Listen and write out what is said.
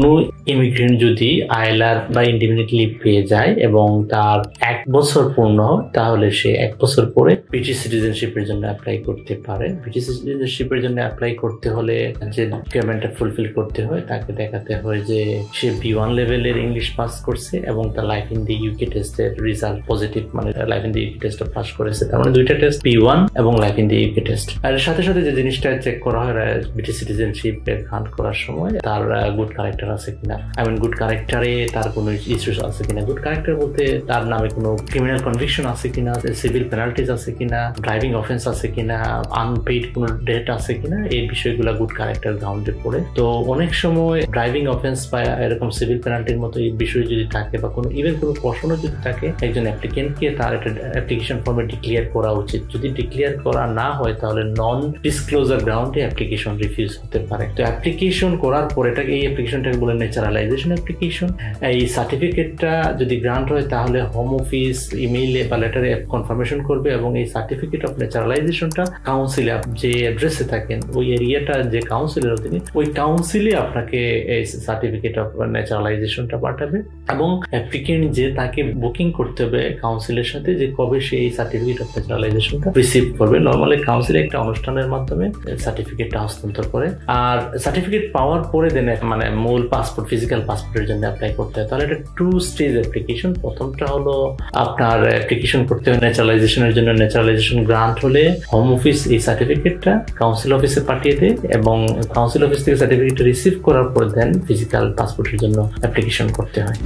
কোনো ইমিগ্রেন্ট যদি আইএলআর বা ইনডিফিনিট লিভ পেয়ে যায় এবং তার 1 বছর পূর্ণ হয়, তাহলে সে 1 বছর পরে ব্রিটিশ সিটিজেনশিপের জন্য অ্যাপ্লাই করতে পারে। ব্রিটিশ সিটিজেনশিপের জন্য অ্যাপ্লাই করতে হলে যে রিকোয়ারমেন্টটা ফুলফিল করতে হয়, তাকে দেখাতে হয় যে সে B1 লেভেলের ইংলিশ পাস করছে এবং তার লাইফ ইন দি ইউকে টেস্টের রেজাল্ট পজিটিভ, মানে life in the UK test pass করেছে। তার মানে দুইটা টেস্ট, B1 এবং life in the UK test. আর সাথে সাথে যে জিনিসটা চেক করা হয় ব্রিটিশ সিটিজেনশিপ গ্রান্ট করার সময়, তার গুড ক্যারেক্টার আছে কিনা। গুড ক্যারেক্টারে তার কোনো ইস্যুস আছে কিনা। গুড ক্যারেক্টার বলতে তার নামে কোনো ক্রিমিনাল কনভিকশন আছে কিনা, সিভিল পেনাল্টিজ আছে কিনা, ড্রাইভিং অফেন্স আছে কিনা, আনপেইড কোনো ডেট আছে কিনা, এই বিষয়গুলো গুড ক্যারেক্টার গ্রাউন্ডে পড়ে। তো অনেক সময় ড্রাইভিং অফেন্স বা এরকম সিভিল পেনাল্টির মতো এই বিষয় যদি থাকে বা কোনো ইভেন কোনো প্রশ্নও যদি থাকে, একজন অ্যাপ্লিকেন্টকে তার একটা অ্যাপ্লিকেশন ফর্মে ডিক্লেয়ার করা উচিত। যদি ডিক্লেয়ার করা না হয়, তাহলে নন ডিসক্লোজার গ্রাউন্ডে অ্যাপ্লিকেশন রিফিউজ হতে পারে। তো অ্যাপ্লিকেশন করার পর এই অ্যাপ্লিকেশনটাকে বলে ন্যাচারালাইজেশন অ্যাপ্লিকেশন। এই সার্টিফিকেটটা যদি গ্রান্ট হয়, তাহলে হোম অফিস ইমেইলে বা লেটারে কনফার্মেশন করবে এবং এই সার্টিফিকেট অফ ন্যাচারালাইজেশনটা কাউন্সিলে, যে অ্যাড্রেসে থাকেন ওই এরিয়াটা যে কাউন্সিলের অধীনে, ওই কাউন্সিলে আপনাকে এই সার্টিফিকেট অফ ন্যাচারালাইজেশনটা পাঠাবে এবং অ্যাপ্লিকেন্ট যে তাকে বুকিং করতে হবে কাউন্সিলের সাথে, যে কবে সে এই সার্টিফিকেট অফ ন্যাচারালাইজেশনটা রিসিভ করবে। নর্মালি কাউন্সিলে একটা অনুষ্ঠানের মাধ্যমে সার্টিফিকেটটা হস্তান্তর করে। আর সার্টিফিকেট পাওয়ার পরে দেন মানে মূল পাসপোর্ট, ফিজিক্যাল পাসপোর্টের জন্য অ্যাপ্লাই করতে হয়। তাহলে এটা 2 স্টেজ অ্যাপ্লিকেশন। প্রথমটা হলো আপনার অ্যাপ্লিকেশন করতে হয় ন্যাচারালাইজেশনের জন্য। ন্যাচারালাইজেশন গ্রান্ট হলে হোম অফিস এই সার্টিফিকেটটা কাউন্সিল অফিসে পাঠিয়ে দেয় এবং কাউন্সিল অফিস থেকে সার্টিফিকেটটা রিসিভ করার পর দেন ফিজিক্যাল পাসপোর্টের জন্য অ্যাপ্লিকেশন করতে হয়।